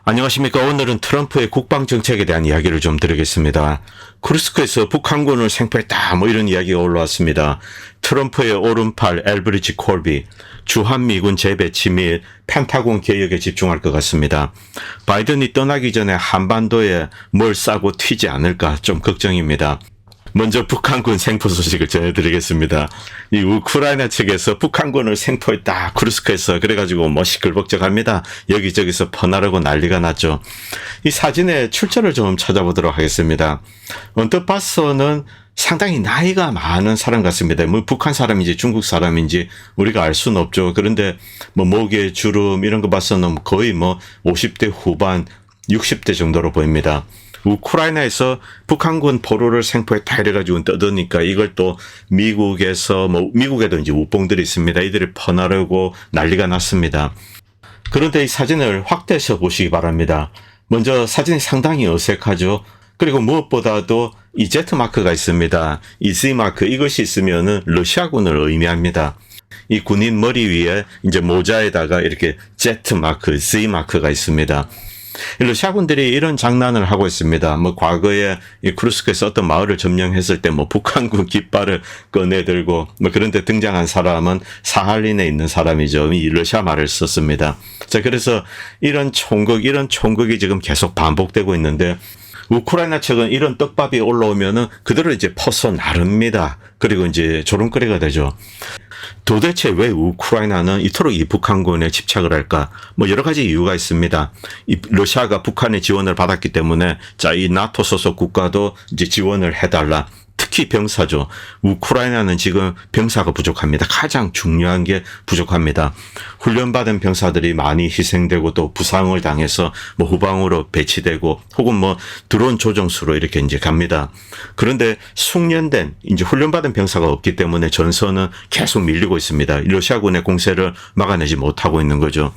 안녕하십니까. 오늘은 트럼프의 국방정책에 대한 이야기를 좀 드리겠습니다. 쿠르스크에서 북한군을 생포했다 이런 이야기가 올라왔습니다. 트럼프의 오른팔 엘브리지 콜비, 주한미군 재배치 및 펜타곤 개혁에 집중할 것 같습니다. 바이든이 떠나기 전에 한반도에 뭘 싸고 튀지 않을까 좀 걱정입니다. 먼저 북한군 생포 소식을 전해드리겠습니다. 이 우크라이나 측에서 북한군을 생포했다. 쿠르스크에서 그래가지고 시끌벅적합니다. 여기저기서 퍼나르고 난리가 났죠. 이 사진의 출처를 좀 찾아보도록 하겠습니다. 언뜻 봐서는 상당히 나이가 많은 사람 같습니다. 북한 사람인지 중국 사람인지 우리가 알 수는 없죠. 그런데 목에 주름 이런 거 봐서는 거의 50대 후반 60대 정도로 보입니다. 우크라이나에서 북한군 포로를 생포했다 이래가지고 떠드니까 이걸 또 미국에서 미국에도 이제 우뽕들이 있습니다. 이들이 퍼나르고 난리가 났습니다. 그런데 이 사진을 확대해서 보시기 바랍니다. 먼저 사진이 상당히 어색하죠. 그리고 무엇보다도 이 Z마크가 있습니다. 이 Z마크 이것이 있으면은 러시아군을 의미합니다. 이 군인 머리 위에 이제 모자에다가 이렇게 Z마크, Z마크가 있습니다. 러시아군들이 이런 장난을 하고 있습니다. 과거에 이 쿠르스크에서 어떤 마을을 점령했을 때 북한군 깃발을 꺼내들고 그런데 등장한 사람은 사할린에 있는 사람이죠. 이 러시아 말을 썼습니다. 자, 그래서 이런 총극이 지금 계속 반복되고 있는데 우크라이나 측은 이런 떡밥이 올라오면은 그대로 이제 퍼서 나릅니다. 그리고 이제 조롱거리가 되죠. 도대체 왜 우크라이나는 이토록 이 북한군에 집착을 할까? 여러 가지 이유가 있습니다. 이 러시아가 북한의 지원을 받았기 때문에 이 나토 소속 국가도 이제 지원을 해달라. 특히 병사죠. 우크라이나는 지금 병사가 부족합니다. 가장 중요한 게 부족합니다. 훈련받은 병사들이 많이 희생되고 또 부상을 당해서 후방으로 배치되고 혹은 드론 조종수로 이렇게 이제 갑니다. 그런데 숙련된 이제 훈련받은 병사가 없기 때문에 전선은 계속 밀리고 있습니다. 러시아군의 공세를 막아내지 못하고 있는 거죠.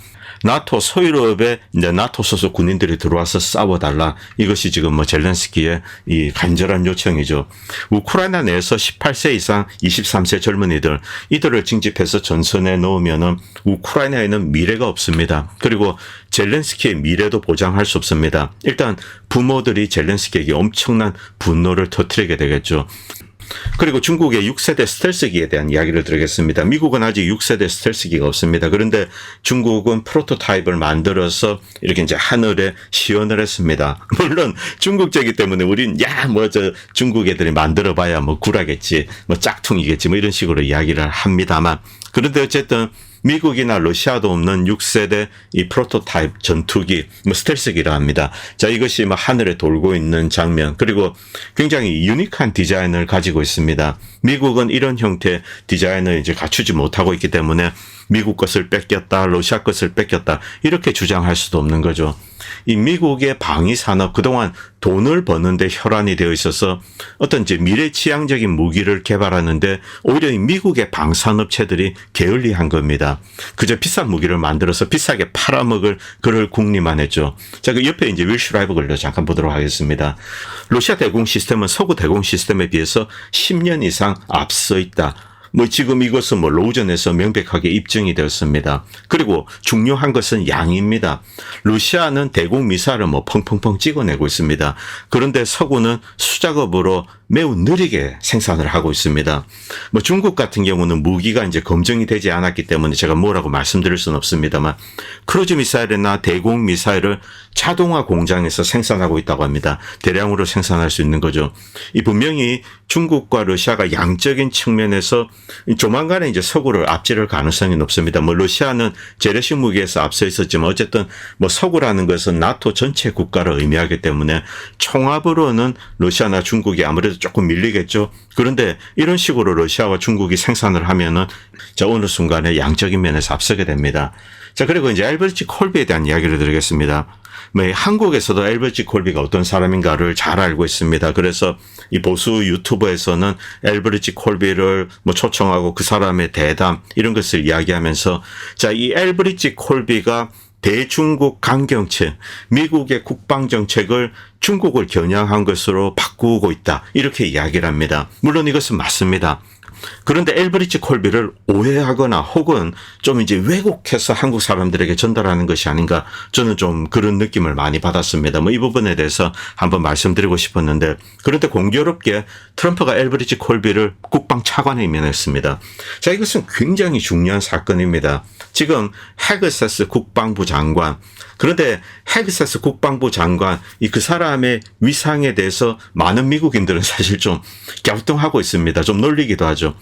나토 소유럽에 이제 나토 소속 군인들이 들어와서 싸워달라. 이것이 지금 젤렌스키의 이 간절한 요청이죠. 우크라이나 내에서 18세 이상 23세 젊은이들 이들을 징집해서 전선에 넣으면은 우크라이나에는 미래가 없습니다. 그리고 젤렌스키의 미래도 보장할 수 없습니다. 일단 부모들이 젤렌스키에게 엄청난 분노를 터뜨리게 되겠죠. 그리고 중국의 6세대 스텔스기에 대한 이야기를 드리겠습니다. 미국은 아직 6세대 스텔스기가 없습니다. 그런데 중국은 프로토타입을 만들어서 이렇게 이제 하늘에 시연을 했습니다. 물론 중국제이기 때문에 우린 중국 애들이 만들어봐야 구라겠지, 짝퉁이겠지 이런 식으로 이야기를 합니다만, 그런데 어쨌든 미국이나 러시아도 없는 6세대 이 프로토타입 전투기, 스텔스기라 합니다. 자, 이것이 하늘에 돌고 있는 장면, 그리고 굉장히 유니크한 디자인을 가지고 있습니다. 미국은 이런 형태의 디자인을 이제 갖추지 못하고 있기 때문에 미국 것을 뺏겼다, 러시아 것을 뺏겼다, 이렇게 주장할 수도 없는 거죠. 이 미국의 방위 산업 그동안 돈을 버는데 혈안이 되어 있어서 어떤 이제 미래지향적인 무기를 개발하는데 오히려 이 미국의 방산업체들이 게을리한 겁니다. 그저 비싼 무기를 만들어서 비싸게 팔아먹을 그럴 궁리만 했죠. 자, 그 옆에 이제 윌슈라이버 글로 잠깐 보도록 하겠습니다. 러시아 대공 시스템은 서구 대공 시스템에 비해서 10년 이상 앞서 있다. 지금 이것은 로전에서 명백하게 입증이 되었습니다. 그리고 중요한 것은 양입니다. 러시아는 대공 미사일을 펑펑펑 찍어내고 있습니다. 그런데 서구는 수작업으로 매우 느리게 생산을 하고 있습니다. 중국 같은 경우는 무기가 이제 검증이 되지 않았기 때문에 제가 뭐라고 말씀드릴 수는 없습니다만 크루즈 미사일이나 대공 미사일을 자동화 공장에서 생산하고 있다고 합니다. 대량으로 생산할 수 있는 거죠. 이 분명히 중국과 러시아가 양적인 측면에서 조만간에 이제 서구를 앞지를 가능성이 높습니다. 러시아는 재래식 무기에서 앞서 있었지만 어쨌든 서구라는 것은 나토 전체 국가를 의미하기 때문에 총합으로는 러시아나 중국이 아무래도 조금 밀리겠죠. 그런데 이런 식으로 러시아와 중국이 생산을 하면은 어느 순간에 양적인 면에서 앞서게 됩니다. 자, 그리고 이제 엘브리지 콜비에 대한 이야기를 드리겠습니다. 한국에서도 엘브리지 콜비가 어떤 사람인가를 잘 알고 있습니다. 그래서 이 보수 유튜버에서는 엘브리지 콜비를 초청하고 그 사람의 대담 이런 것을 이야기하면서 이 엘브리지 콜비가 대중국 강경책, 미국의 국방정책을 중국을 겨냥한 것으로 바꾸고 있다. 이렇게 이야기를 합니다. 물론 이것은 맞습니다. 그런데 엘브리지 콜비를 오해하거나 혹은 좀 이제 왜곡해서 한국 사람들에게 전달하는 것이 아닌가, 저는 좀 그런 느낌을 많이 받았습니다. 뭐 이 부분에 대해서 한번 말씀드리고 싶었는데, 그런데 공교롭게 트럼프가 엘브리지 콜비를 국방 차관에 임명했습니다. 자, 이것은 굉장히 중요한 사건입니다. 지금 헤그세스 국방부 장관, 그런데 헤그세스 국방부 장관, 그 사람의 위상에 대해서 많은 미국인들은 사실 좀 갸우뚱하고 있습니다. 좀 놀리기도 하죠.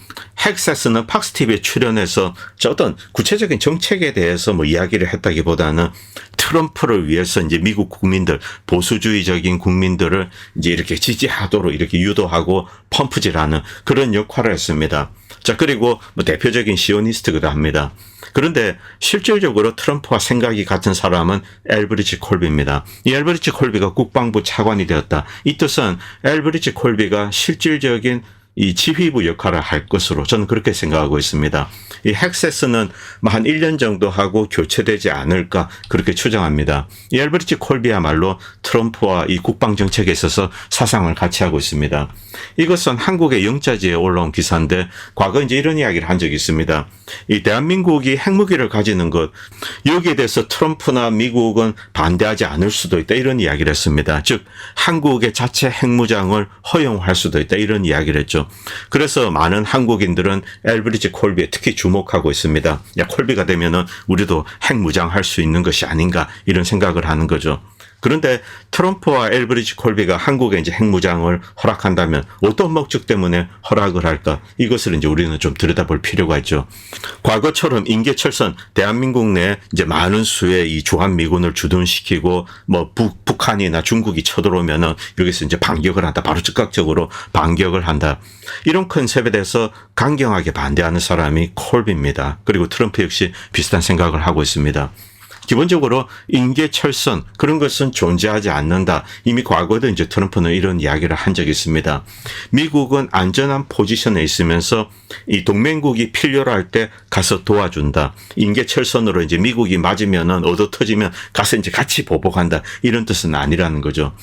헤그세스는 팍스TV에 출연해서 어떤 구체적인 정책에 대해서 뭐 이야기를 했다기보다는 트럼프를 위해서 이제 미국 국민들, 보수주의적인 국민들을 이제 이렇게 지지하도록 이렇게 유도하고 펌프질하는 그런 역할을 했습니다. 자, 그리고 뭐 대표적인 시오니스트기도 합니다. 그런데 실질적으로 트럼프와 생각이 같은 사람은 엘브리지 콜비입니다. 이 엘브리지 콜비가 국방부 차관이 되었다. 이 뜻은 엘브리지 콜비가 실질적인 이 지휘부 역할을 할 것으로 저는 그렇게 생각하고 있습니다. 이 헤그세스는 한 1년 정도 하고 교체되지 않을까 그렇게 추정합니다. 이 엘브리지 콜비야말로 트럼프와 이 국방 정책에 있어서 사상을 같이 하고 있습니다. 이것은 한국의 영자지에 올라온 기사인데, 과거 이제 이런 이야기를 한 적이 있습니다. 이 대한민국이 핵무기를 가지는 것, 여기에 대해서 트럼프나 미국은 반대하지 않을 수도 있다, 이런 이야기를 했습니다. 즉 한국의 자체 핵무장을 허용할 수도 있다, 이런 이야기를 했죠. 그래서 많은 한국인들은 엘브리지 콜비에 특히 주목하고 있습니다. 야, 콜비가 되면은 우리도 핵무장할 수 있는 것이 아닌가, 이런 생각을 하는 거죠. 그런데 트럼프와 엘브리지 콜비가 한국에 이제 핵무장을 허락한다면 어떤 목적 때문에 허락을 할까? 이것을 이제 우리는 좀 들여다볼 필요가 있죠. 과거처럼 인계철선, 대한민국 내에 이제 많은 수의 이 주한미군을 주둔시키고 뭐 북한이나 중국이 쳐들어오면은 여기서 이제 반격을 한다. 바로 즉각적으로 반격을 한다. 이런 컨셉에 대해서 강경하게 반대하는 사람이 콜비입니다. 그리고 트럼프 역시 비슷한 생각을 하고 있습니다. 기본적으로 인계철선, 그런 것은 존재하지 않는다. 이미 과거에도 이제 트럼프는 이런 이야기를 한 적이 있습니다. 미국은 안전한 포지션에 있으면서 이 동맹국이 필요로 할 때 가서 도와준다. 인계철선으로 이제 미국이 맞으면은 얻어 터지면 가서 이제 같이 보복한다. 이런 뜻은 아니라는 거죠.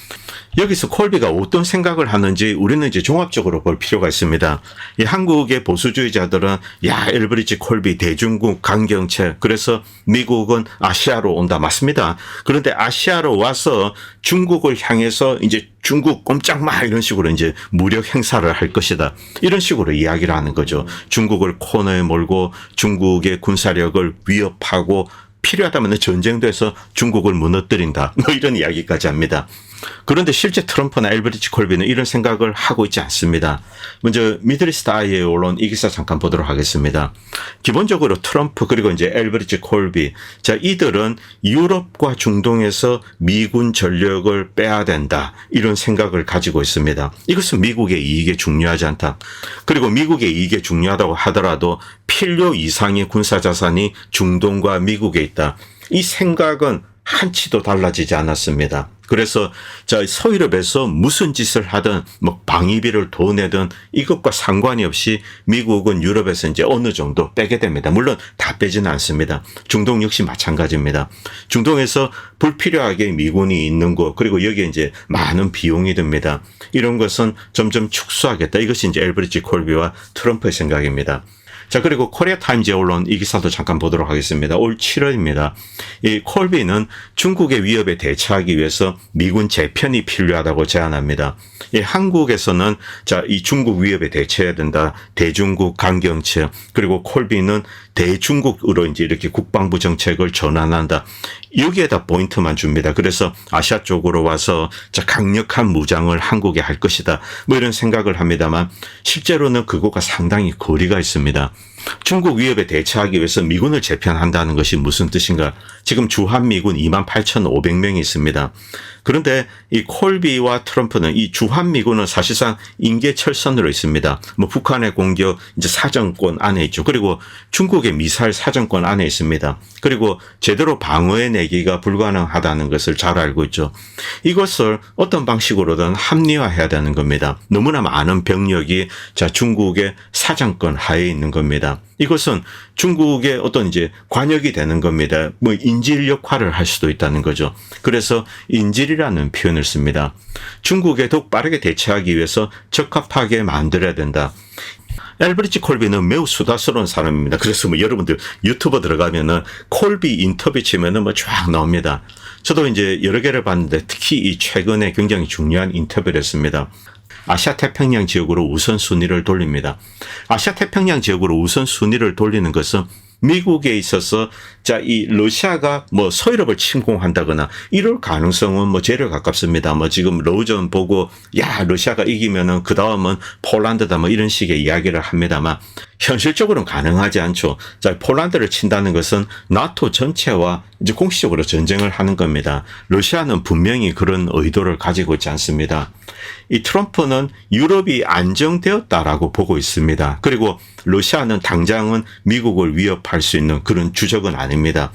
여기서 콜비가 어떤 생각을 하는지 우리는 이제 종합적으로 볼 필요가 있습니다. 이 한국의 보수주의자들은 야, 엘브리지 콜비 대중국 강경책, 그래서 미국은 아시아로 온다. 맞습니다. 그런데 아시아로 와서 중국을 향해서 이제 중국 꼼짝마 이런 식으로 이제 무력 행사를 할 것이다. 이런 식으로 이야기를 하는 거죠. 중국을 코너에 몰고 중국의 군사력을 위협하고 필요하다면 전쟁도 해서 중국을 무너뜨린다. 뭐 이런 이야기까지 합니다. 그런데 실제 트럼프나 엘브리지 콜비는 이런 생각을 하고 있지 않습니다. 먼저 미들리스트 아이에 올라온 이 기사 잠깐 보도록 하겠습니다. 기본적으로 트럼프 그리고 이제 엘브리지 콜비, 자, 이들은 유럽과 중동에서 미군 전력을 빼야 된다, 이런 생각을 가지고 있습니다. 이것은 미국의 이익에 중요하지 않다. 그리고 미국의 이익에 중요하다고 하더라도 필요 이상의 군사 자산이 중동과 미국에 있다. 이 생각은 한치도 달라지지 않았습니다. 그래서 서유럽에서 무슨 짓을 하든 뭐 방위비를 더 내든 이것과 상관이 없이 미국은 유럽에서 이제 어느 정도 빼게 됩니다. 물론 다 빼지는 않습니다. 중동 역시 마찬가지입니다. 중동에서 불필요하게 미군이 있는 곳, 그리고 여기에 이제 많은 비용이 듭니다. 이런 것은 점점 축소하겠다. 이것이 이제 엘브리지 콜비와 트럼프의 생각입니다. 자, 그리고 코리아 타임즈에 올라온 이 기사도 잠깐 보도록 하겠습니다. 올 7월입니다. 이 콜비는 중국의 위협에 대처하기 위해서 미군 재편이 필요하다고 제안합니다. 이 한국에서는 이 중국 위협에 대처해야 된다. 대중국 강경책, 그리고 콜비는 대중국으로 이제 이렇게 국방부 정책을 전환한다. 여기에다 포인트만 줍니다. 그래서 아시아 쪽으로 와서 강력한 무장을 한국에 할 것이다. 뭐 이런 생각을 합니다만 실제로는 그것과 상당히 거리가 있습니다. 중국 위협에 대처하기 위해서 미군을 재편한다는 것이 무슨 뜻인가? 지금 주한미군 28,500명이 있습니다. 그런데 이 콜비와 트럼프는 이 주한미군은 사실상 인계철선으로 있습니다. 뭐 북한의 공격 이제 사정권 안에 있죠. 그리고 중국의 미사일 사정권 안에 있습니다. 그리고 제대로 방어해내기가 불가능하다는 것을 잘 알고 있죠. 이것을 어떤 방식으로든 합리화해야 되는 겁니다. 너무나 많은 병력이 중국의 사정권 하에 있는 겁니다. 이것은 중국의 어떤 이제 관역이 되는 겁니다. 뭐 인질 역할을 할 수도 있다는 거죠. 그래서 인질이라는 표현을 씁니다. 중국에 더욱 빠르게 대처하기 위해서 적합하게 만들어야 된다. 엘브리지 콜비는 매우 수다스러운 사람입니다. 그래서 뭐 여러분들 유튜브 들어가면은 콜비 인터뷰 치면은 뭐 쫙 나옵니다. 저도 이제 여러 개를 봤는데 특히 이 최근에 굉장히 중요한 인터뷰를 했습니다. 아시아 태평양 지역으로 우선순위를 돌립니다. 아시아 태평양 지역으로 우선순위를 돌리는 것은 미국에 있어서 이 러시아가 뭐 서유럽을 침공한다거나 이럴 가능성은 뭐 제일 가깝습니다. 뭐 지금 러전 보고 러시아가 이기면은 그 다음은 폴란드다 뭐 이런 식의 이야기를 합니다만 현실적으로는 가능하지 않죠. 폴란드를 친다는 것은 나토 전체와 이제 공식적으로 전쟁을 하는 겁니다. 러시아는 분명히 그런 의도를 가지고 있지 않습니다. 이 트럼프는 유럽이 안정되었다라고 보고 있습니다. 그리고 러시아는 당장은 미국을 위협할 수 있는 그런 주적은 아닙니다.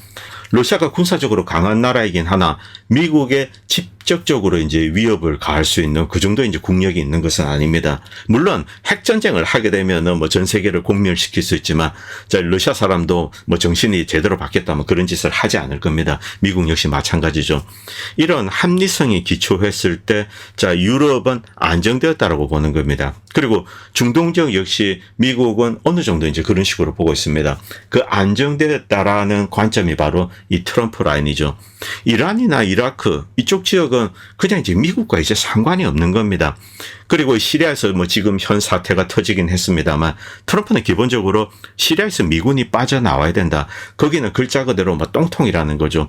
러시아가 군사적으로 강한 나라이긴 하나 미국에 직접적으로 이제 위협을 가할 수 있는 그 정도 이제 국력이 있는 것은 아닙니다. 물론 핵전쟁을 하게 되면은 뭐 전 세계를 공멸시킬 수 있지만 러시아 사람도 뭐 정신이 제대로 바뀌었다면 그런 짓을 하지 않을 겁니다. 미국 역시 마찬가지죠. 이런 합리성이 기초했을 때 유럽은 안정되었다라고 보는 겁니다. 그리고 중동 지역 역시 미국은 어느 정도 이제 그런 식으로 보고 있습니다. 그 안정되었다라는 관점이 바로 이 트럼프 라인이죠. 이란이나 이라크 이쪽 지역은 그냥 이제 미국과 이제 상관이 없는 겁니다. 그리고 시리아에서 뭐 지금 현 사태가 터지긴 했습니다만 트럼프는 기본적으로 시리아에서 미군이 빠져나와야 된다. 거기는 글자 그대로 뭐 똥통이라는 거죠.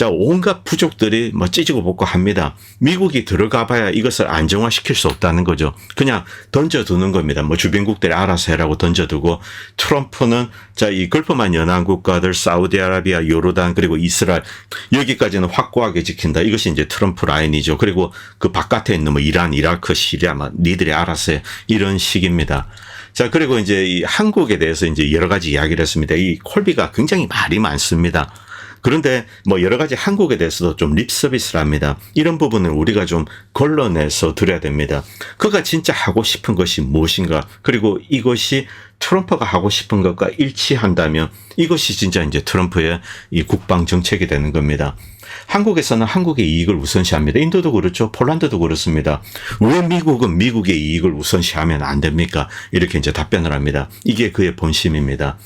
온갖 부족들이 뭐 찌지고 볶고 합니다. 미국이 들어가 봐야 이것을 안정화시킬 수 없다는 거죠. 그냥 던져두는 겁니다. 뭐 주변국들이 알아서 해라고 던져두고 트럼프는 이 걸프만 연한 국가들 사우디아라비아, 요르단 그리고 이스라엘 여기까지는 확고하게 지킨다. 이것이 이제 트럼프 라인이죠. 그리고 그 바깥에 있는 뭐 이란, 이라크, 시리아 니들이 알아서 해. 이런 식입니다. 그리고 이제 이 한국에 대해서 이제 여러 가지 이야기를 했습니다. 이 콜비가 굉장히 말이 많습니다. 그런데 뭐 여러 가지 한국에 대해서도 좀 립 서비스를 합니다. 이런 부분을 우리가 좀 걸러내서 드려야 됩니다. 그가 진짜 하고 싶은 것이 무엇인가? 그리고 이것이 트럼프가 하고 싶은 것과 일치한다면 이것이 진짜 이제 트럼프의 이 국방 정책이 되는 겁니다. 한국에서는 한국의 이익을 우선시합니다. 인도도 그렇죠. 폴란드도 그렇습니다. 왜 미국은 미국의 이익을 우선시하면 안 됩니까? 이렇게 이제 답변을 합니다. 이게 그의 본심입니다.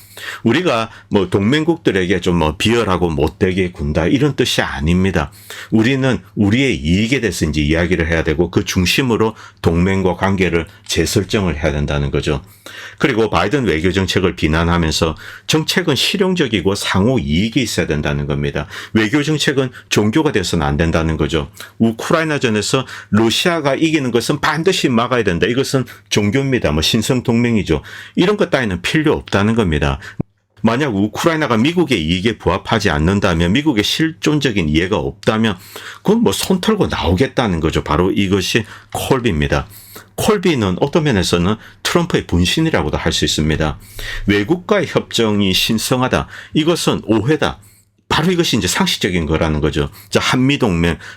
우리가 뭐 동맹국들에게 좀 뭐 비열하고 못되게 군다 이런 뜻이 아닙니다. 우리는 우리의 이익에 대해서 이제 이야기를 해야 되고 그 중심으로 동맹과 관계를 재설정을 해야 된다는 거죠. 그리고 바이든 외교 정책을 비난하면서 정책은 실용적이고 상호 이익이 있어야 된다는 겁니다. 외교 정책은 종교가 돼서는 안 된다는 거죠. 우크라이나전에서 러시아가 이기는 것은 반드시 막아야 된다. 이것은 종교입니다. 뭐 신성 동맹이죠. 이런 것 따위는 필요 없다는 겁니다. 만약 우크라이나가 미국의 이익에 부합하지 않는다면 미국의 실존적인 이해가 없다면 그건 뭐 손 털고 나오겠다는 거죠. 바로 이것이 콜비입니다. 콜비는 어떤 면에서는 트럼프의 분신이라고도 할 수 있습니다. 외국과의 협정이 신성하다. 이것은 오해다. 바로 이것이 이제 상식적인 거라는 거죠.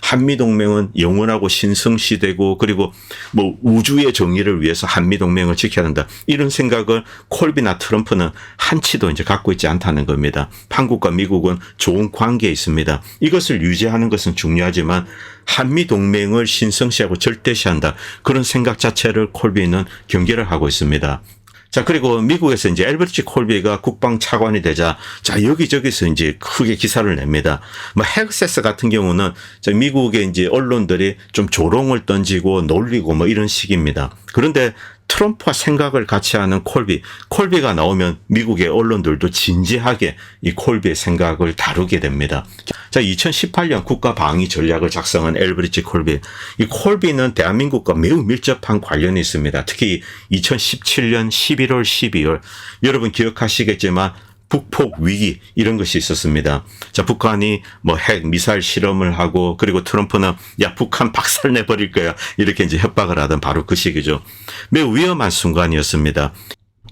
한미동맹은 영원하고 신성시되고 그리고 뭐 우주의 정의를 위해서 한미동맹을 지켜야 한다. 이런 생각을 콜비나 트럼프는 한치도 이제 갖고 있지 않다는 겁니다. 한국과 미국은 좋은 관계에 있습니다. 이것을 유지하는 것은 중요하지만 한미동맹을 신성시하고 절대시한다. 그런 생각 자체를 콜비는 경계를 하고 있습니다. 그리고 미국에서 이제 엘브리지 콜비가 국방차관이 되자, 여기저기서 이제 크게 기사를 냅니다. 뭐, 헥세스 같은 경우는 미국의 이제 언론들이 좀 조롱을 던지고 놀리고 뭐 이런 식입니다. 그런데 트럼프와 생각을 같이 하는 콜비가 나오면 미국의 언론들도 진지하게 이 콜비의 생각을 다루게 됩니다. 2018년 국가 방위 전략을 작성한 엘브리지 콜비. 이 콜비는 대한민국과 매우 밀접한 관련이 있습니다. 특히 2017년 11월, 12월. 여러분 기억하시겠지만 북폭 위기 이런 것이 있었습니다. 북한이 뭐 핵 미사일 실험을 하고 그리고 트럼프는 북한 박살내 버릴 거야 이렇게 이제 협박을 하던 바로 그 시기죠. 매우 위험한 순간이었습니다.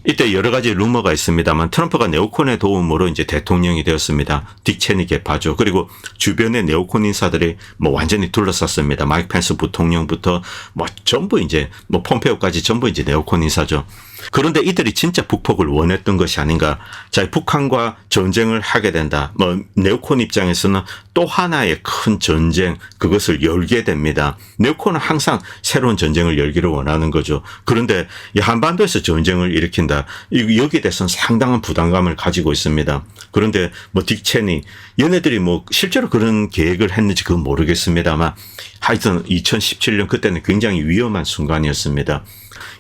이때 여러 가지 루머가 있습니다만 트럼프가 네오콘의 도움으로 이제 대통령이 되었습니다. 딕 체니 계파죠. 그리고 주변의 네오콘 인사들이 뭐 완전히 둘러쌌습니다. 마이크 펜스 부통령부터 뭐 전부 이제 뭐 폼페오까지 전부 이제 네오콘 인사죠. 그런데 이들이 진짜 북폭을 원했던 것이 아닌가. 자, 북한과 전쟁을 하게 된다. 뭐 네오콘 입장에서는 또 하나의 큰 전쟁, 그것을 열게 됩니다. 네오콘은 항상 새로운 전쟁을 열기를 원하는 거죠. 그런데 이 한반도에서 전쟁을 일으킨다. 여기에 대해서는 상당한 부담감을 가지고 있습니다. 그런데 뭐 딕 체니, 얘네들이 뭐 실제로 그런 계획을 했는지 그건 모르겠습니다만 하여튼 2017년 그때는 굉장히 위험한 순간이었습니다.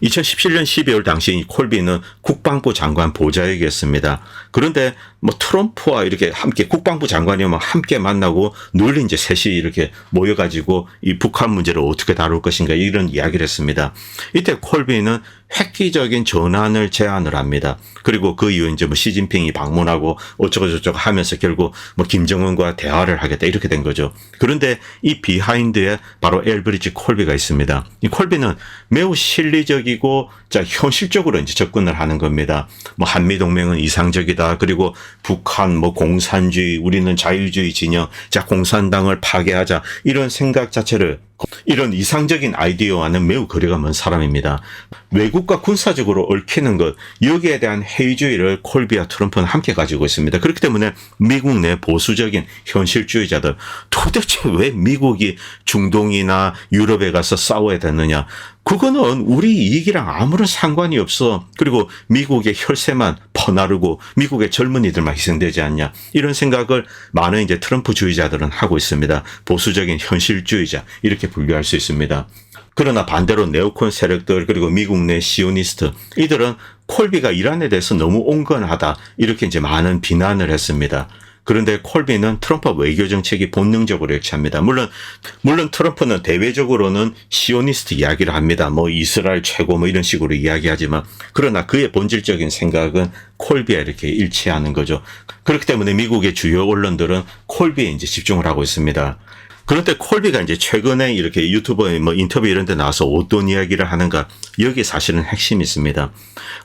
2017년 12월 당시 콜비는 국방부 장관 보좌역이었습니다. 그런데 뭐 트럼프와 이렇게 함께 국방부 장관이면 함께 만나고 늘 이제 셋이 이렇게 모여가지고 이 북한 문제를 어떻게 다룰 것인가 이런 이야기를 했습니다. 이때 콜비는 획기적인 전환을 제안을 합니다. 그리고 그 이후에 이제 뭐 시진핑이 방문하고 어쩌고저쩌고 하면서 결국 뭐 김정은과 대화를 하겠다 이렇게 된 거죠. 그런데 이 비하인드에 바로 엘브리지 콜비가 있습니다. 이 콜비는 매우 실리적이고 자 현실적으로 이제 접근을 하는 겁니다. 뭐 한미 동맹은 이상적이다. 그리고 북한 뭐 공산주의, 우리는 자유주의 진영, 자 공산당을 파괴하자 이런 생각 자체를 이런 이상적인 아이디어와는 매우 거리가 먼 사람입니다. 외국과 군사적으로 얽히는 것, 여기에 대한 회의주의를 콜비와 트럼프는 함께 가지고 있습니다. 그렇기 때문에 미국 내 보수적인 현실주의자들, 도대체 왜 미국이 중동이나 유럽에 가서 싸워야 되느냐? 그거는 우리 이익이랑 아무런 상관이 없어. 그리고 미국의 혈세만 퍼나르고 미국의 젊은이들만 희생되지 않냐. 이런 생각을 많은 이제 트럼프주의자들은 하고 있습니다. 보수적인 현실주의자 이렇게 분류할 수 있습니다. 그러나 반대로 네오콘 세력들 그리고 미국 내 시오니스트 이들은 콜비가 이란에 대해서 너무 온건하다 이렇게 이제 많은 비난을 했습니다. 그런데 콜비는 트럼프 외교 정책이 본능적으로 일치합니다. 물론 트럼프는 대외적으로는 시오니스트 이야기를 합니다. 뭐 이스라엘 최고 뭐 이런 식으로 이야기하지만 그러나 그의 본질적인 생각은 콜비와 이렇게 일치하는 거죠. 그렇기 때문에 미국의 주요 언론들은 콜비에 이제 집중을 하고 있습니다. 그런데 콜비가 이제 최근에 이렇게 유튜브에 뭐 인터뷰 이런 데 나와서 어떤 이야기를 하는가, 여기에 사실은 핵심이 있습니다.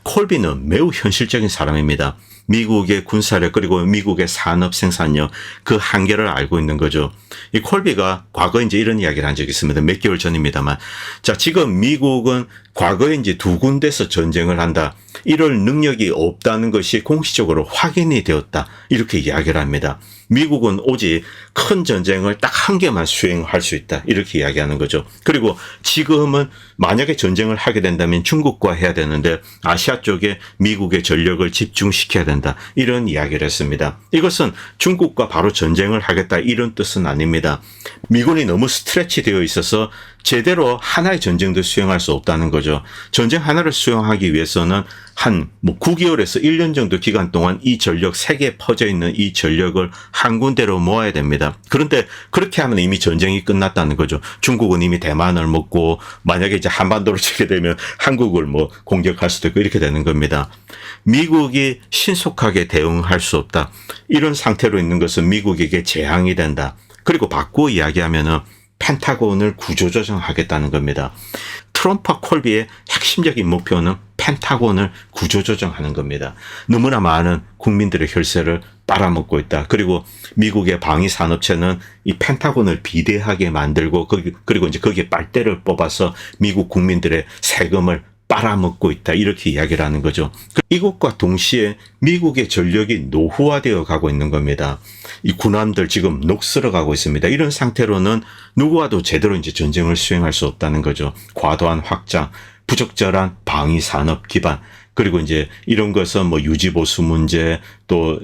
콜비는 매우 현실적인 사람입니다. 미국의 군사력 그리고 미국의 산업 생산력 그 한계를 알고 있는 거죠. 이 콜비가 과거에 이제 이런 이야기를 한 적이 있습니다. 몇 개월 전입니다만. 자, 지금 미국은 과거에 이제 두 군데서 전쟁을 한다. 이럴 능력이 없다는 것이 공식적으로 확인이 되었다. 이렇게 이야기를 합니다. 미국은 오직 큰 전쟁을 딱 한 개만 수행할 수 있다. 이렇게 이야기하는 거죠. 그리고 지금은 만약에 전쟁을 하게 된다면 중국과 해야 되는데 아시아 쪽에 미국의 전력을 집중시켜야 된다. 이런 이야기를 했습니다. 이것은 중국과 바로 전쟁을 하겠다 이런 뜻은 아닙니다. 미군이 너무 스트레치 되어 있어서 제대로 하나의 전쟁도 수행할 수 없다는 거죠. 전쟁 하나를 수행하기 위해서는 한 9개월에서 1년 정도 기간 동안 이 전력, 세계에 퍼져 있는 이 전력을 한 군데로 모아야 됩니다. 그런데 그렇게 하면 이미 전쟁이 끝났다는 거죠. 중국은 이미 대만을 먹고 만약에 이제 한반도를 치게 되면 한국을 뭐 공격할 수도 있고 이렇게 되는 겁니다. 미국이 신속하게 대응할 수 없다. 이런 상태로 있는 것은 미국에게 재앙이 된다. 그리고 바꾸어 이야기하면은 펜타곤을 구조조정하겠다는 겁니다. 트럼프와 콜비의 핵심적인 목표는 펜타곤을 구조조정하는 겁니다. 너무나 많은 국민들의 혈세를 빨아먹고 있다. 그리고 미국의 방위산업체는 이 펜타곤을 비대하게 만들고 그리고 이제 거기에 빨대를 뽑아서 미국 국민들의 세금을 빨아먹고 있다. 이렇게 이야기를 하는 거죠. 이것과 동시에 미국의 전력이 노후화되어 가고 있는 겁니다. 이 군함들 지금 녹슬어 가고 있습니다. 이런 상태로는 누구와도 제대로 이제 전쟁을 수행할 수 없다는 거죠. 과도한 확장, 부적절한 방위 산업 기반, 그리고 이제 이런 것은 뭐 유지보수 문제, 또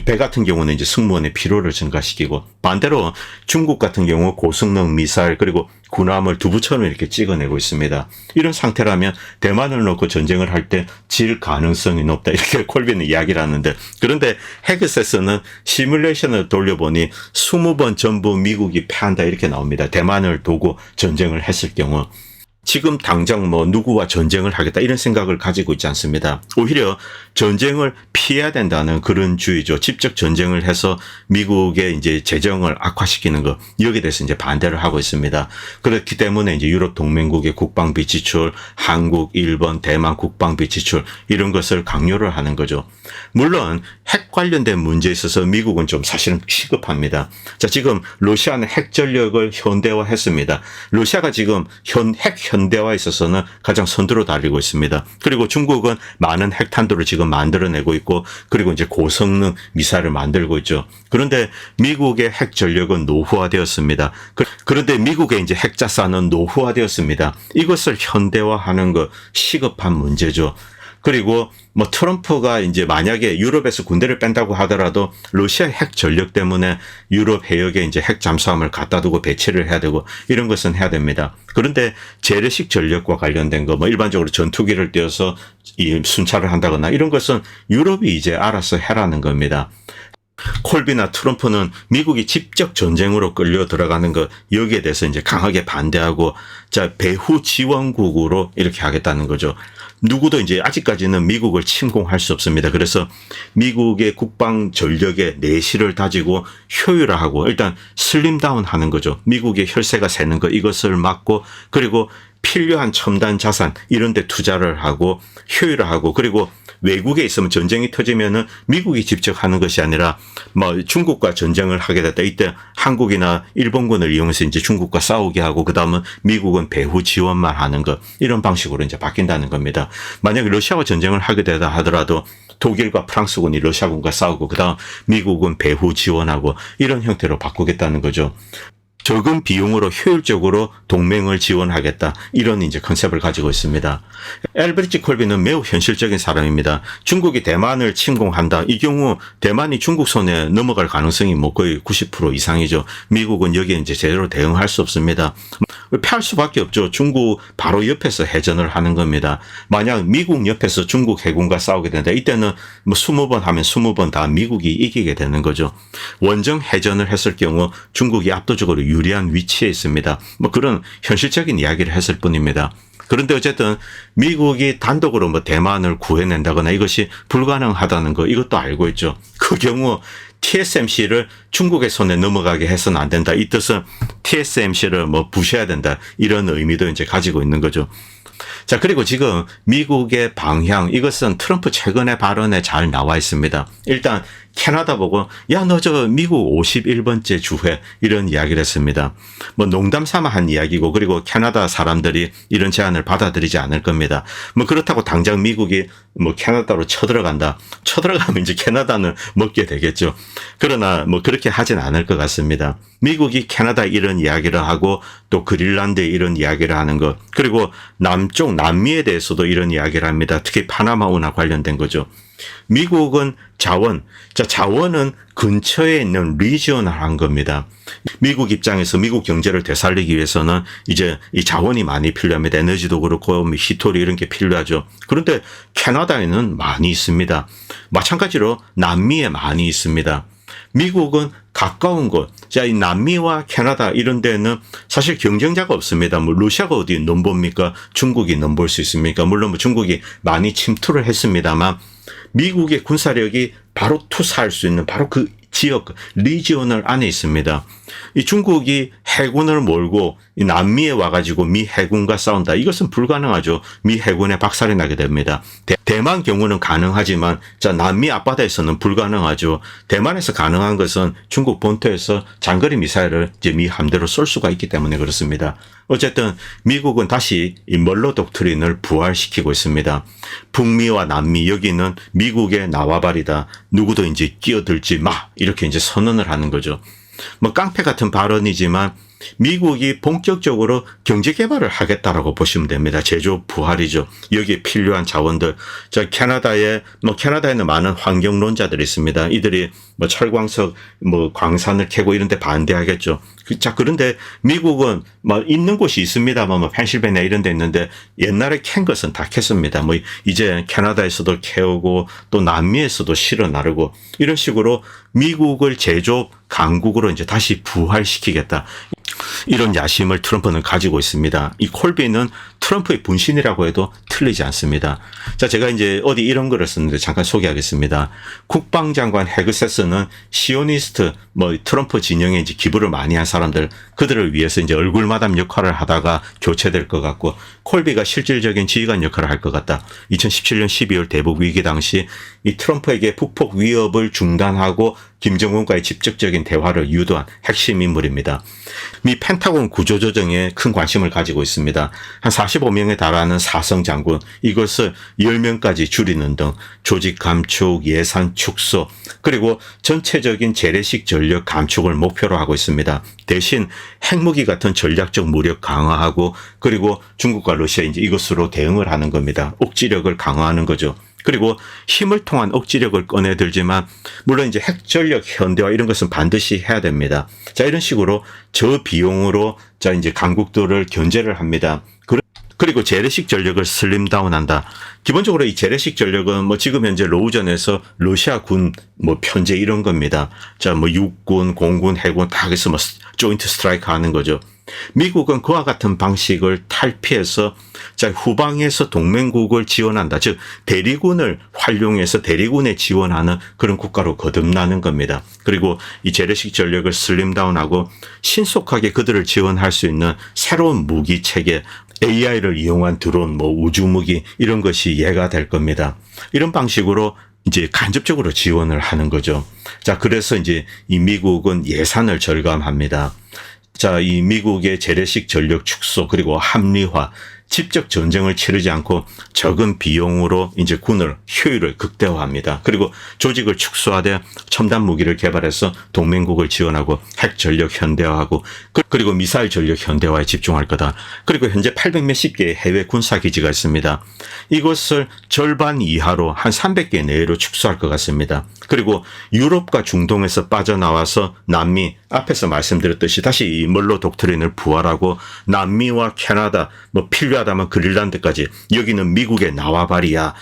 배 같은 경우는 이제 승무원의 피로를 증가시키고, 반대로 중국 같은 경우 고성능 미사일 그리고 군함을 두부처럼 이렇게 찍어내고 있습니다. 이런 상태라면 대만을 놓고 전쟁을 할 때 질 가능성이 높다. 이렇게 콜비는 이야기를 하는데, 그런데 헤그셋은 시뮬레이션을 돌려보니 20번 전부 미국이 패한다 이렇게 나옵니다. 대만을 두고 전쟁을 했을 경우. 지금 당장 뭐 누구와 전쟁을 하겠다 이런 생각을 가지고 있지 않습니다. 오히려 전쟁을 피해야 된다는 그런 주의죠. 직접 전쟁을 해서 미국의 이제 재정을 악화시키는 것, 여기에 대해서 이제 반대를 하고 있습니다. 그렇기 때문에 이제 유럽 동맹국의 국방비 지출, 한국, 일본, 대만 국방비 지출 이런 것을 강요를 하는 거죠. 물론 핵 관련된 문제에 있어서 미국은 좀 사실은 시급합니다. 자, 지금 러시아는 핵 전력을 현대화했습니다. 러시아가 지금 핵 현대화에 있어서는 가장 선두로 달리고 있습니다. 그리고 중국은 많은 핵탄두를 지금 만들어내고 있고, 그리고 이제 고성능 미사일을 만들고 있죠. 그런데 미국의 핵 전력은 노후화되었습니다. 그런데 미국의 이제 핵자산은 노후화되었습니다. 이것을 현대화하는 것 시급한 문제죠. 그리고 뭐 트럼프가 이제 만약에 유럽에서 군대를 뺀다고 하더라도 러시아 핵 전력 때문에 유럽 해역에 이제 핵 잠수함을 갖다 두고 배치를 해야 되고 이런 것은 해야 됩니다. 그런데 재래식 전력과 관련된 거 뭐 일반적으로 전투기를 띄워서 이 순찰을 한다거나 이런 것은 유럽이 이제 알아서 해라는 겁니다. 콜비나 트럼프는 미국이 직접 전쟁으로 끌려 들어가는 것, 여기에 대해서 이제 강하게 반대하고, 자, 배후 지원국으로 이렇게 하겠다는 거죠. 누구도 이제 아직까지는 미국을 침공할 수 없습니다. 그래서 미국의 국방 전력의 내실을 다지고 효율화하고 일단 슬림다운 하는 거죠. 미국의 혈세가 새는 것, 이것을 막고, 그리고 필요한 첨단 자산 이런 데 투자를 하고 효율화하고, 그리고 외국에 있으면 전쟁이 터지면은 미국이 직접 하는 것이 아니라 뭐 중국과 전쟁을 하게 됐다. 이때 한국이나 일본군을 이용해서 이제 중국과 싸우게 하고, 그다음은 미국은 배후 지원만 하는 것, 이런 방식으로 이제 바뀐다는 겁니다. 만약에 러시아와 전쟁을 하게 되다 하더라도 독일과 프랑스군이 러시아군과 싸우고, 그다음 미국은 배후 지원하고 이런 형태로 바꾸겠다는 거죠. 적은 비용으로 효율적으로 동맹을 지원하겠다. 이런 이제 컨셉을 가지고 있습니다. 엘브리치 콜비는 매우 현실적인 사람입니다. 중국이 대만을 침공한다. 이 경우 대만이 중국 손에 넘어갈 가능성이 뭐 거의 90% 이상이죠. 미국은 여기에 이제 제대로 대응할 수 없습니다. 피할 수밖에 없죠. 중국 바로 옆에서 해전을 하는 겁니다. 만약 미국 옆에서 중국 해군과 싸우게 된다. 이때는 뭐 20번 하면 20번 다 미국이 이기게 되는 거죠. 원정 해전을 했을 경우 중국이 압도적으로 유리한 위치에 있습니다. 뭐 그런 현실적인 이야기를 했을 뿐입니다. 그런데 어쨌든 미국이 단독으로 뭐 대만을 구해낸다거나 이것이 불가능하다는 거, 이것도 알고 있죠. 그 경우 TSMC를 중국의 손에 넘어가게 해서는 안 된다. 이 뜻은 TSMC를 뭐 부셔야 된다. 이런 의미도 이제 가지고 있는 거죠. 자, 그리고 지금 미국의 방향, 이것은 트럼프 최근의 발언에 잘 나와 있습니다. 일단 캐나다 보고 야, 너 저 미국 51번째 주회 이런 이야기를 했습니다. 뭐 농담 삼아 한 이야기고, 그리고 캐나다 사람들이 이런 제안을 받아들이지 않을 겁니다. 뭐 그렇다고 당장 미국이 뭐 캐나다로 쳐들어간다. 쳐들어가면 이제 캐나다는 먹게 되겠죠. 그러나 뭐 그렇게 하진 않을 것 같습니다. 미국이 캐나다 이런 이야기를 하고 또 그린란드에 이런 이야기를 하는 것, 그리고 남쪽 남미에 대해서도 이런 이야기를 합니다. 특히 파나마 운하 관련된 거죠. 미국은 자원은 근처에 있는 리지언을 겁니다. 미국 입장에서 미국 경제를 되살리기 위해서는 이제 이 자원이 많이 필요합니다. 에너지도 그렇고 히토리 이런 게 필요하죠. 그런데 캐나다에는 많이 있습니다. 마찬가지로 남미에 많이 있습니다. 미국은 가까운 곳, 자, 이 남미와 캐나다 이런 데는 사실 경쟁자가 없습니다. 뭐 러시아가 어디 넘봅니까? 중국이 넘볼 수 있습니까? 물론 뭐 중국이 많이 침투를 했습니다만 미국의 군사력이 바로 투사할 수 있는 바로 그 지역, 리지오널 안에 있습니다. 이 중국이 해군을 몰고 이 남미에 와가지고 미 해군과 싸운다. 이것은 불가능하죠. 미 해군에 박살이 나게 됩니다. 대만 경우는 가능하지만 자, 남미 앞바다에서는 불가능하죠. 대만에서 가능한 것은 중국 본토에서 장거리 미사일을 이제 미 함대로 쏠 수가 있기 때문에 그렇습니다. 어쨌든 미국은 다시 이 멀로 독트린을 부활시키고 있습니다. 북미와 남미, 여기는 미국의 나와바리다. 누구도 이제 끼어들지 마. 이렇게 이제 선언을 하는 거죠. 뭐 깡패 같은 발언이지만 미국이 본격적으로 경제 개발을 하겠다라고 보시면 됩니다. 제조업 부활이죠. 여기에 필요한 자원들. 자, 캐나다에는 많은 환경론자들이 있습니다. 이들이 뭐 철광석, 뭐 광산을 캐고 이런 데 반대하겠죠. 자, 그런데 미국은 뭐 있는 곳이 있습니다만 뭐 펜실베니아 이런 데 있는데 옛날에 캔 것은 다 캤습니다. 뭐 이제 캐나다에서도 캐오고 또 남미에서도 실어 나르고 이런 식으로 미국을 제조업 강국으로 이제 다시 부활시키겠다. 이런 야심을 트럼프는 가지고 있습니다. 이 콜비는 트럼프의 분신이라고 해도 틀리지 않습니다. 자, 제가 이제 어디 이런 글을 썼는데 잠깐 소개하겠습니다. 국방장관 헤그세스는 시오니스트 트럼프 진영에 이제 기부를 많이 한 사람들, 그들을 위해서 이제 얼굴마담 역할을 하다가 교체될 것 같고, 콜비가 실질적인 지휘관 역할을 할 것 같다. 2017년 12월 대북 위기 당시 이 트럼프에게 북폭 위협을 중단하고 김정은과의 직접적인 대화를 유도한 핵심 인물입니다. 미 펜타곤 구조조정에 큰 관심을 가지고 있습니다. 한 45명에 달하는 사성 장군, 이것을 10명까지 줄이는 등 조직 감축, 예산 축소, 그리고 전체적인 재래식 전력 감축을 목표로 하고 있습니다. 대신 핵무기 같은 전략적 무력 강화하고, 그리고 중국과 러시아 이제 이것으로 대응을 하는 겁니다. 억지력을 강화하는 거죠. 그리고 힘을 통한 억지력을 꺼내들지만, 물론 이제 핵전력 현대화 이런 것은 반드시 해야 됩니다. 자, 이런 식으로 저비용으로 자 이제 강국들을 견제를 합니다. 그리고 재래식 전력을 슬림다운한다. 기본적으로 이 재래식 전력은 지금 현재 로우전에서 러시아 군 편제 이런 겁니다. 자, 육군, 공군, 해군 다 해서 조인트 스트라이크 하는 거죠. 미국은 그와 같은 방식을 탈피해서 자 후방에서 동맹국을 지원한다. 즉 대리군을 활용해서 대리군에 지원하는 그런 국가로 거듭나는 겁니다. 그리고 이 재래식 전력을 슬림다운하고 신속하게 그들을 지원할 수 있는 새로운 무기 체계, AI를 이용한 드론, 우주무기 이런 것이 이해가 될 겁니다. 이런 방식으로 이제 간접적으로 지원을 하는 거죠. 자, 그래서 이제 이 미국은 예산을 절감합니다. 자, 이 미국의 재래식 전력 축소 그리고 합리화, 직접 전쟁을 치르지 않고 적은 비용으로 이제 군을 효율을 극대화합니다. 그리고 조직을 축소하되 첨단 무기를 개발해서 동맹국을 지원하고 핵 전력 현대화하고, 그리고 미사일 전력 현대화에 집중할 거다. 그리고 현재 800몇십 개의 해외 군사 기지가 있습니다. 이것을 절반 이하로 한 300개 내외로 축소할 것 같습니다. 그리고 유럽과 중동에서 빠져나와서 남미, 앞에서 말씀드렸듯이 다시 이 멀로 독트린을 부활하고 남미와 캐나다, 필요하다면 그린란드까지, 여기는 미국의 나와바리야,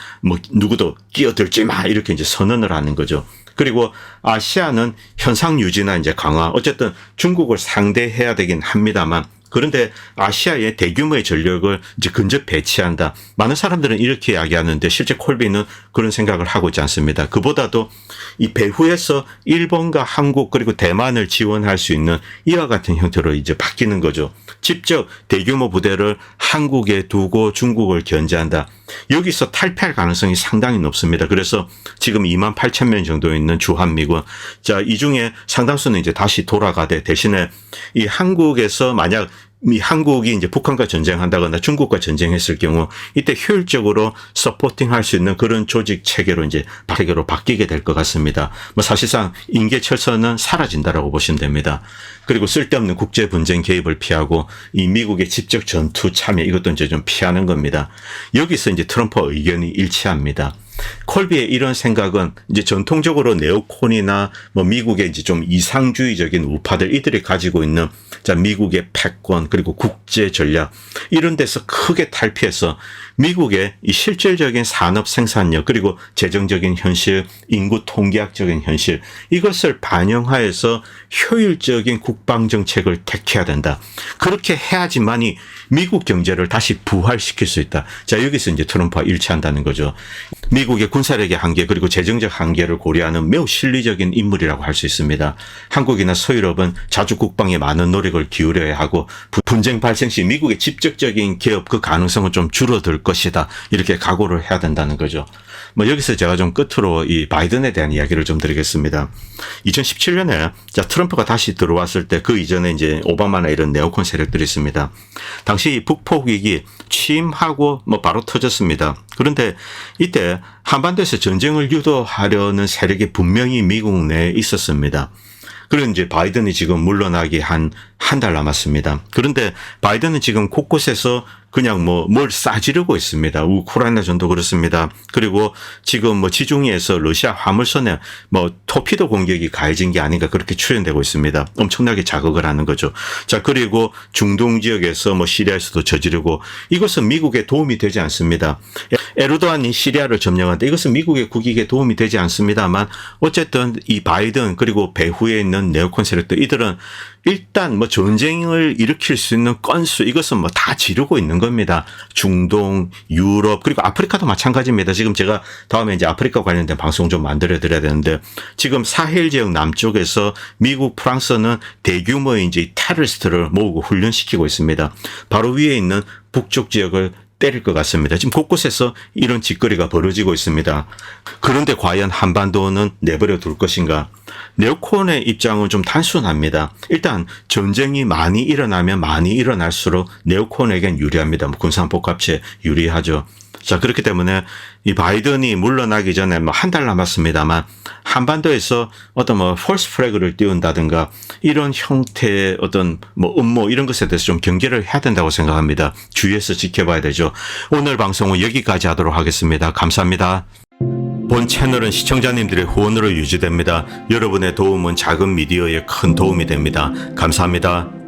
누구도 끼어들지 마, 이렇게 이제 선언을 하는 거죠. 그리고 아시아는 현상 유지나 이제 강화, 어쨌든 중국을 상대해야 되긴 합니다만, 그런데 아시아의 대규모의 전력을 이제 근접 배치한다. 많은 사람들은 이렇게 이야기하는데 실제 콜비는 그런 생각을 하고 있지 않습니다. 그보다도 이 배후에서 일본과 한국 그리고 대만을 지원할 수 있는 이와 같은 형태로 이제 바뀌는 거죠. 직접 대규모 부대를 한국에 두고 중국을 견제한다. 여기서 탈피할 가능성이 상당히 높습니다. 그래서 지금 28,000명 정도 있는 주한미군, 자, 이 중에 상당수는 이제 다시 돌아가되, 대신에 이 한국에서 만약 한국이 이제 북한과 전쟁한다거나 중국과 전쟁했을 경우 이때 효율적으로 서포팅할 수 있는 그런 조직 체계로 이제 바뀌게 될 것 같습니다. 사실상 인계철선은 사라진다라고 보시면 됩니다. 그리고 쓸데없는 국제 분쟁 개입을 피하고 이 미국의 직접 전투 참여, 이것도 이제 좀 피하는 겁니다. 여기서 이제 트럼프와 의견이 일치합니다. 콜비의 이런 생각은 이제 전통적으로 네오콘이나 미국의 이제 좀 이상주의적인 우파들, 이들이 가지고 있는 자 미국의 패권 그리고 국제 전략, 이런 데서 크게 탈피해서 미국의 이 실질적인 산업 생산력 그리고 재정적인 현실, 인구 통계학적인 현실, 이것을 반영하여서 효율적인 국방 정책을 택해야 된다. 그렇게 해야지만이 미국 경제를 다시 부활시킬 수 있다. 자, 여기서 이제 트럼프와 일치한다는 거죠. 미국의 군사력의 한계 그리고 재정적 한계를 고려하는 매우 실리적인 인물이라고 할 수 있습니다. 한국이나 서유럽은 자주 국방에 많은 노력을 기울여야 하고 분쟁 발생 시 미국의 직접적인 개업 그 가능성은 좀 줄어들 것이다. 이렇게 각오를 해야 된다는 거죠. 여기서 제가 좀 끝으로 이 바이든에 대한 이야기를 좀 드리겠습니다. 2017년에 자 트럼프가 다시 들어왔을 때 그 이전에 이제 오바마나 이런 네오콘 세력들이 있습니다. 당시 북폭 위기 취임하고 바로 터졌습니다. 그런데 이때 한반도에서 전쟁을 유도하려는 세력이 분명히 미국 내에 있었습니다. 그리고 이제 바이든이 지금 물러나기 한 달 남았습니다. 그런데 바이든은 지금 곳곳에서 그냥 뭘 싸지르고 있습니다. 우크라이나 전도 그렇습니다. 그리고 지금 지중해에서 러시아 화물선에 토피도 공격이 가해진 게 아닌가 그렇게 추정되고 있습니다. 엄청나게 자극을 하는 거죠. 자, 그리고 중동 지역에서 시리아에서도 저지르고, 이것은 미국에 도움이 되지 않습니다. 에르도안이 시리아를 점령한다. 이것은 미국의 국익에 도움이 되지 않습니다만 어쨌든 이 바이든 그리고 배후에 있는 네오콘 세력들, 이들은 일단 뭐 전쟁을 일으킬 수 있는 건수 이것은 뭐 다 지르고 있는 겁니다. 중동, 유럽 그리고 아프리카도 마찬가지입니다. 지금 제가 다음에 이제 아프리카 관련된 방송 좀 만들어 드려야 되는데 지금 사헬 지역 남쪽에서 미국, 프랑스는 대규모의 이제 테러리스트를 모으고 훈련시키고 있습니다. 바로 위에 있는 북쪽 지역을 때릴 것 같습니다. 지금 곳곳에서 이런 짓거리가 벌어지고 있습니다. 그런데 과연 한반도는 내버려 둘 것인가? 네오콘의 입장은 좀 단순합니다. 일단 전쟁이 많이 일어나면 많이 일어날수록 네오콘에겐 유리합니다. 뭐 군산복합체 유리하죠. 자, 그렇기 때문에 이 바이든이 물러나기 전에 뭐 한 달 남았습니다만 한반도에서 어떤 뭐 폴스 플래그를 띄운다든가 이런 형태의 어떤 뭐 음모 이런 것에 대해서 좀 경계를 해야 된다고 생각합니다. 주의해서 지켜봐야 되죠. 오늘 방송은 여기까지 하도록 하겠습니다. 감사합니다. 본 채널은 시청자님들의 후원으로 유지됩니다. 여러분의 도움은 작은 미디어에 큰 도움이 됩니다. 감사합니다.